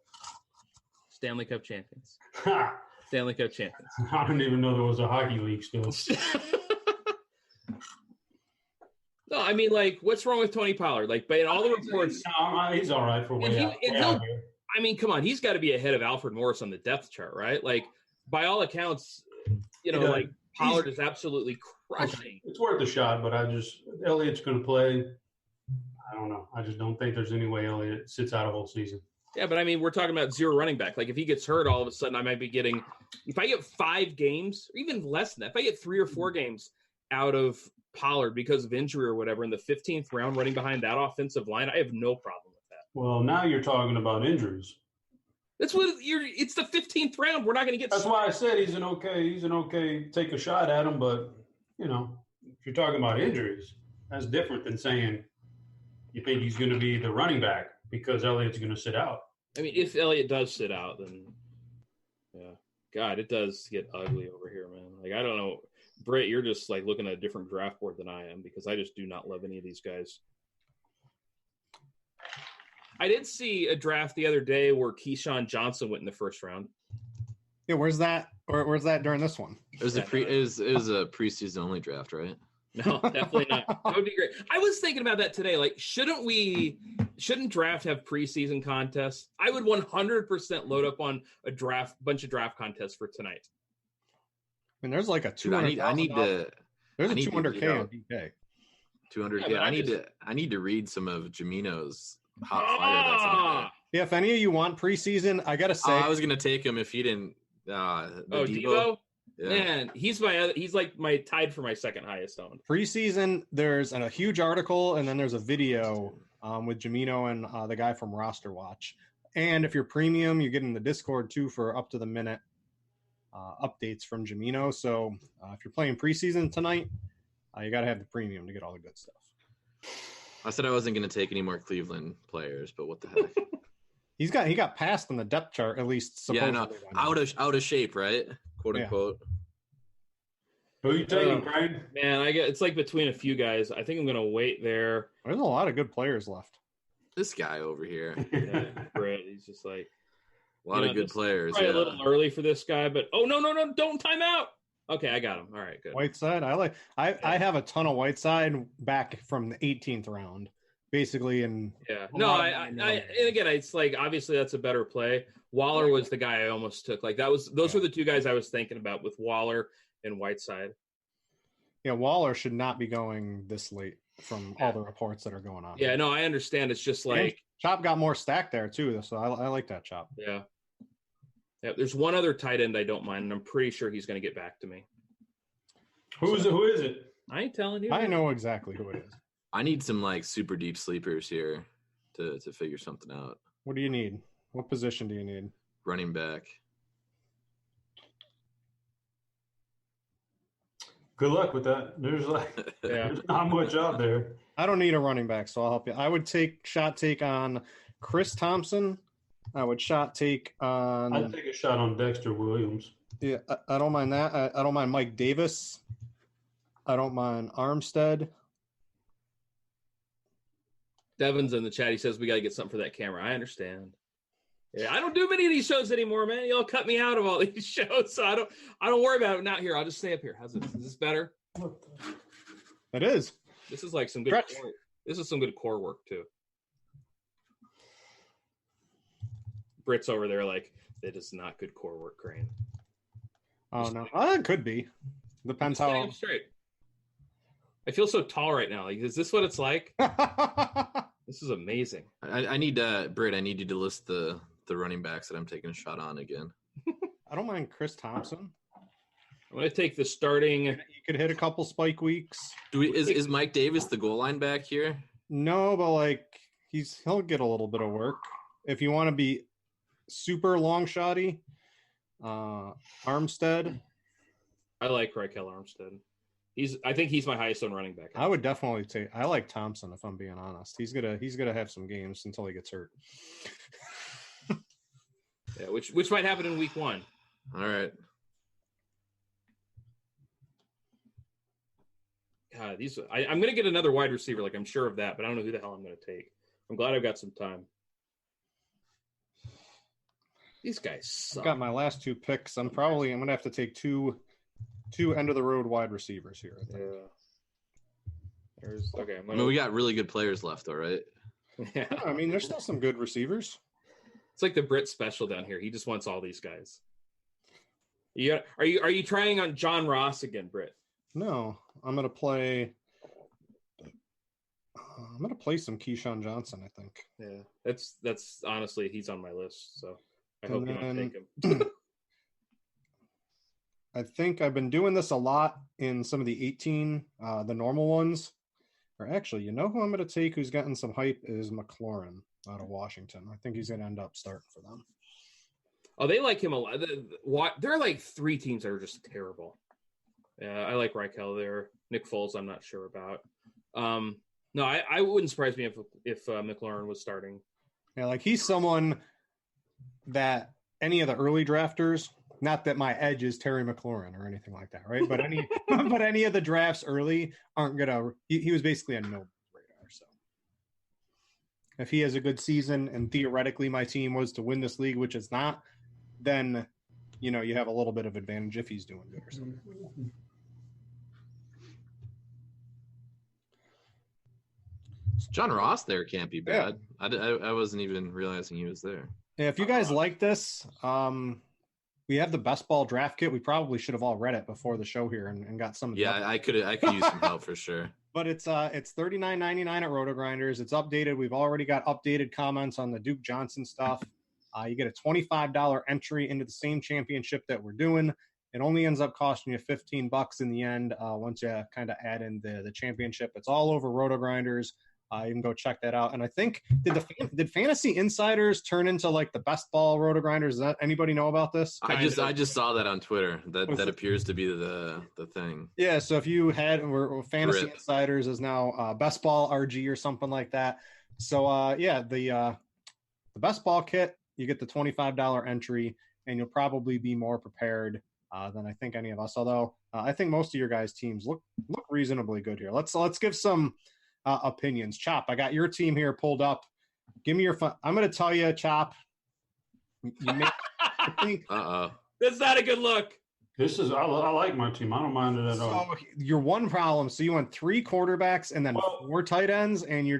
Stanley Cup champions. Stanley Cup champions. I didn't even know there was a hockey league still. No, I mean, like, what's wrong with Tony Pollard? Like, but in all the reports, he's all right for way out here. I mean, come on, he's got to be ahead of Alfred Morris on the depth chart, right? Like, by all accounts, like Pollard is absolutely crushing. It's worth a shot, but Elliott's going to play. I don't know. I just don't think there's any way Elliott sits out a whole season. Yeah, but I mean, we're talking about 0 running back. Like, if he gets hurt, all of a sudden I might be getting – if I get 5 games, or even less than that, if I get 3 or 4 games out of Pollard because of injury or whatever in the 15th round running behind that offensive line, I have no problem with that. Well, now you're talking about injuries. That's what it's the 15th round. We're not going to get – That's why I said he's an okay take a shot at him, but, if you're talking about injuries, that's different than saying you think he's going to be the running back because Elliott's going to sit out. I mean, if Elliott does sit out, then yeah. God, it does get ugly over here, man. Like, I don't know. Britt, you're just like looking at a different draft board than I am because I just do not love any of these guys. I did see a draft the other day where Keyshawn Johnson went in the first round. Yeah, where's that? Or where's that during this one? It was a preseason only draft, right? No, definitely not. That would be great. I was thinking about that today. Like, shouldn't draft have preseason contests? I would 100% load up on a bunch of draft contests for tonight. I mean, there's like a 200. I need to. There's a 200K on DK. 200K. I need to read some of Jamino's hot fire that's in there. Yeah, if any of you want preseason, I gotta say, I was gonna take him if he didn't. Devo? Yeah. Man, he's like my tied for my second highest owned. preseason, there's a huge article, and then there's a video with Jamino and the guy from Roster Watch. And if you're premium, you get in the Discord too for up to the minute updates from Jamino. So if you're playing preseason tonight, you got to have the premium to get all the good stuff. I said I wasn't going to take any more Cleveland players, but what the heck? He got passed on the depth chart, at least supposedly. Yeah, no, out of shape, right? Quote unquote. Who are you taking, Brian? Man, it's like between a few guys. I think I'm gonna wait there. There's a lot of good players left. This guy over here. Yeah, Brett, he's just like a lot of good players. Probably a little early for this guy, but no, don't time out. Okay, I got him. All right, good. Whiteside, I have a ton of Whiteside back from the 18th round, basically. And and again, it's like obviously that's a better play. Waller was the guy I almost took. Like those were the two guys I was thinking about with Waller and Whiteside. Yeah, Waller should not be going this late from all the reports that are going on. Yeah, no, I understand. It's just like and Chop got more stacked there too, so I like that Chop. Yeah. Yeah, there's one other tight end I don't mind, and I'm pretty sure he's going to get back to me. Who is it? I ain't telling you. I know exactly who it is. I need some like super deep sleepers here to figure something out. What do you need? What position do you need? Running back. Good luck with that. There's not much out there. I don't need a running back, so I'll help you. I would take on Chris Thompson. I would take on. I'd take a shot on Dexter Williams. Yeah, I don't mind that. I don't mind Mike Davis. I don't mind Armstead. Devin's in the chat. He says we got to get something for that camera. I understand. Yeah, I don't do many of these shows anymore, man. Y'all cut me out of all these shows, so I don't worry about it. Not here. I'll just stay up here. How's this? Is this better? It is. This is like some good. This is some good core work too. Britt's over there like that is not good core work, Crane. Oh no, it could be. Depends how. I'm straight. I feel so tall right now. Like, is this what it's like? This is amazing. I need Britt. I need you to list the running backs that I'm taking a shot on again. I don't mind Chris Thompson. I'm going to take the starting. You could hit a couple spike weeks. Is Mike Davis the goal line back here? No, but like he'll get a little bit of work if you want to be super long shotty. Armstead. I like Raquel Armstead. I think he's my highest on running back. I would definitely take. I like Thompson if I'm being honest. He's gonna have some games until he gets hurt. Yeah, which might happen in week 1. All right. God, I'm gonna get another wide receiver. Like I'm sure of that, but I don't know who the hell I'm gonna take. I'm glad I've got some time. These guys suck. I've got my last 2 picks. I'm gonna have to take two end of the road wide receivers here. I think. I mean, we got really good players left, though, right? Yeah. I mean, there's still some good receivers. It's like the Brit special down here. He just wants all these guys. Are you trying on John Ross again, Britt? No, I'm gonna play some Keyshawn Johnson, I think. Yeah, that's honestly he's on my list, so I hope you don't take him. I think I've been doing this a lot in some of the 18, the normal ones. Or actually, you know who I'm going to take who's gotten some hype is McLaurin out of Washington. I think he's going to end up starting for them. Oh, they like him a lot. There are like 3 teams that are just terrible. Yeah, I like Raquel there. Nick Foles, I'm not sure about. No, I wouldn't surprise me if McLaurin was starting. Yeah, like he's someone that any of the early drafters, not that my edge is Terry McLaurin or anything like that, right? But any of the drafts early aren't gonna. He was basically a no radar. So if he has a good season and theoretically my team was to win this league, which is not, then you have a little bit of advantage if he's doing good or something. John Ross there can't be bad. Yeah. I wasn't even realizing he was there. Yeah, if you guys like this, we have the best ball draft kit. We probably should have all read it before the show here and got some of the I could use some help for sure. But it's $39.99 at RotoGrinders. It's updated. We've already got updated comments on the Duke Johnson stuff. You get a $25 entry into the same championship that we're doing. It only ends up costing you $15 in the end once you kind of add in the championship. It's all over RotoGrinders. You can go check that out. And I think did Fantasy Insiders turn into like the best ball RotoGrinders? Does that anybody know about this? I just saw that on Twitter. That appears to be the thing. Yeah. So if you had Fantasy Insiders is now best ball RG or something like that. So the best ball kit, you get the $25 entry, and you'll probably be more prepared than I think any of us. Although I think most of your guys' teams look reasonably good here. Let's give some opinions. Chop, I got your team here pulled up. Give me your fun. I'm going to tell you, Chop. That's not a good look. This is I like my team. I don't mind it at all. So your one problem. So you went 3 quarterbacks and then 4 tight ends, and you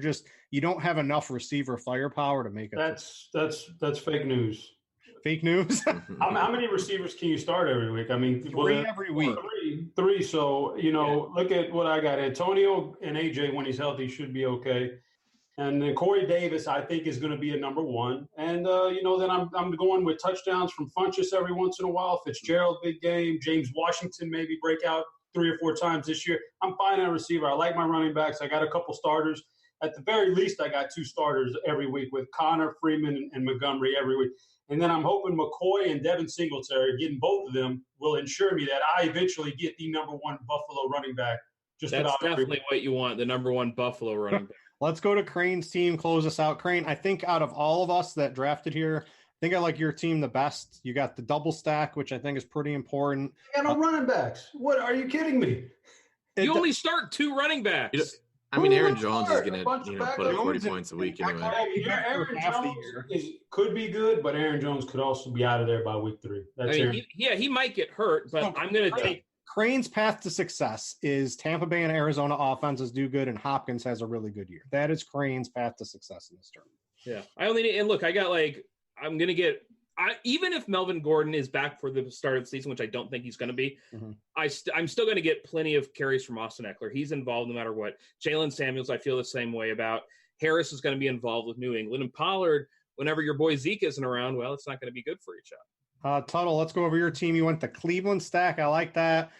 don't have enough receiver firepower to make it. That's fake news. Fake news. How many receivers can you start every week? I mean, 3 every week. Three. So look at what I got. Antonio and AJ, when he's healthy, should be okay. And then Corey Davis, I think, is going to be a number 1. And then I'm going with touchdowns from Funchess every once in a while. Fitzgerald, big game. James Washington maybe break out 3 or 4 times this year. I'm fine at receiver. I like my running backs. I got a couple starters. At the very least, I got 2 starters every week with Connor, Freeman, and Montgomery every week. And then I'm hoping McCoy and Devin Singletary, getting both of them, will ensure me that I eventually get the number 1 Buffalo running back. That's definitely what you want, the number 1 Buffalo running back. Let's go to Crane's team, close us out. Crane, I think out of all of us that drafted here, I think I like your team the best. You got the double stack, which I think is pretty important. I got no running backs. What? Are you kidding me? You only start 2 running backs. Aaron Jones is going to put up 40 points a week anyway. Aaron Jones could be good, but Aaron Jones could also be out of there by week 3. He might get hurt, but I'm going to take Crane's path to success is Tampa Bay and Arizona offenses do good, and Hopkins has a really good year. That is Crane's path to success in this term. Yeah, I'm going to get. Even if Melvin Gordon is back for the start of the season, which I don't think he's going to be, I'm still going to get plenty of carries from Austin Eckler. He's involved no matter what. Jalen Samuels, I feel the same way about. Harris is going to be involved with New England. And Pollard, whenever your boy Zeke isn't around, well, it's not going to be good for each other. Tuttle, let's go over your team. You went the Cleveland stack. I like that.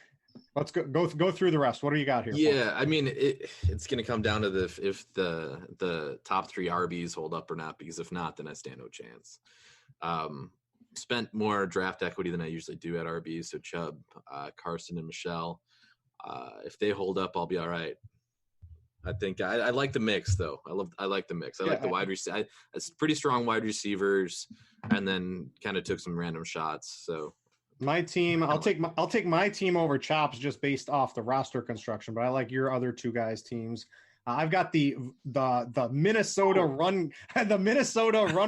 Let's go through the rest. What do you got here? Yeah, I mean, it's going to come down to if the top 3 RBs hold up or not, because if not, then I stand no chance. Spent more draft equity than I usually do at RB. So Chubb, Carson, and Michelle. If they hold up, I'll be all right. I think I like the mix though. I like the mix. I like the wide receiver. It's pretty strong wide receivers, and then kind of took some random shots. So my team, I'll take my team over Chops just based off the roster construction. But I like your other 2 guys' teams. I've got the Minnesota run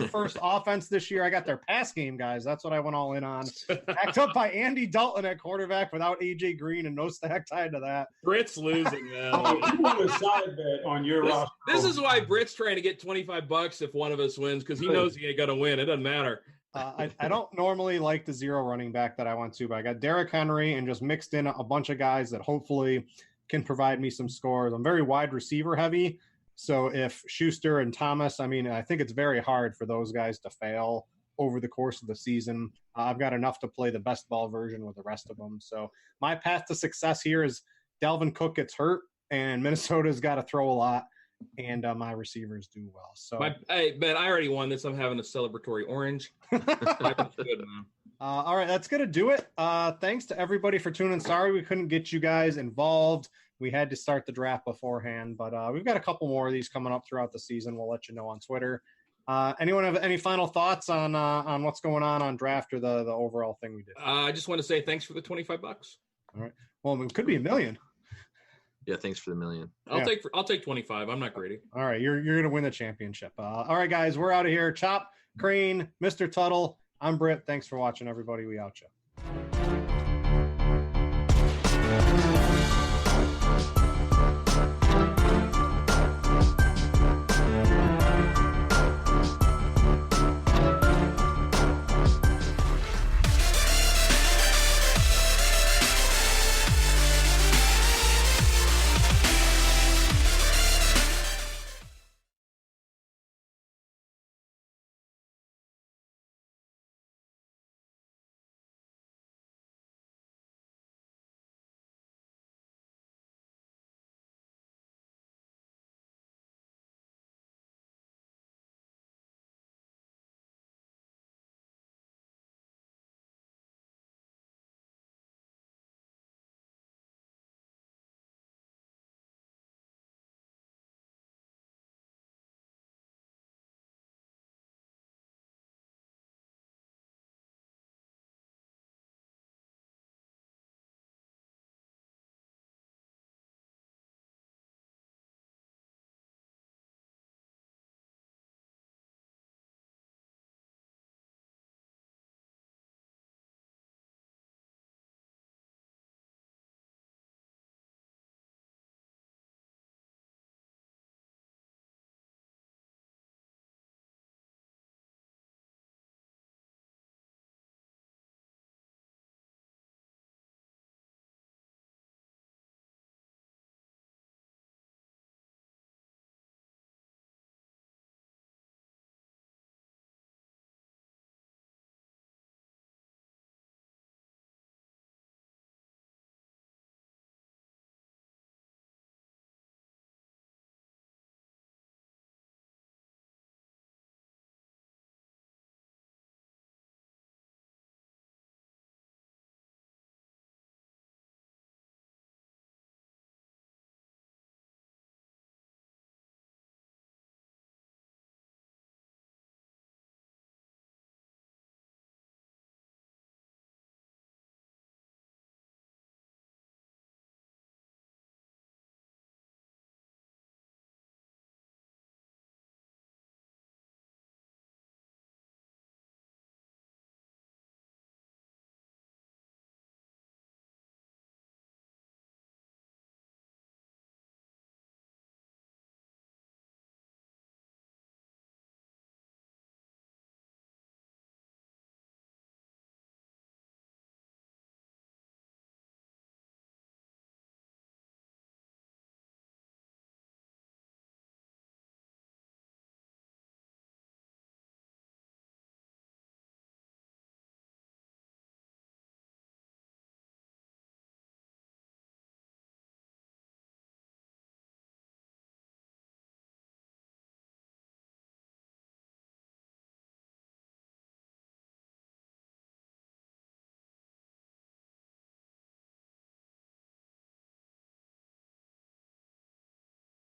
first offense this year. I got their pass game guys. That's what I went all in on. Backed up by Andy Dalton at quarterback without AJ Green and no stack tied to that. Britt's losing now. You want a side bet on your roster. This is why Britt's trying to get $25 if one of us wins, because he knows he ain't gonna win. It doesn't matter. I don't normally like the 0 running back that I went to, but I got Derrick Henry and just mixed in a bunch of guys that hopefully can provide me some scores. I'm very wide receiver heavy. So if Schuster and Thomas, I think it's very hard for those guys to fail over the course of the season. I've got enough to play the best ball version with the rest of them. So my path to success here is Dalvin Cook gets hurt and Minnesota's got to throw a lot, and my receivers do well. So Ben, I already won this. I'm having a celebratory orange. All right, that's going to do it. Thanks to everybody for tuning in. Sorry we couldn't get you guys involved. We had to start the draft beforehand, but we've got a couple more of these coming up throughout the season. We'll let you know on Twitter. Anyone have any final thoughts on what's going on draft or the overall thing we did? I just want to say thanks for the $25. All right. Well, it could be $1 million. Yeah, thanks for the $1 million. I'll take 25. I'm not greedy. All right, you're going to win the championship. All right, guys, we're out of here. Chop, Crane, Mr. Tuttle. I'm Britt. Thanks for watching, everybody. We out you.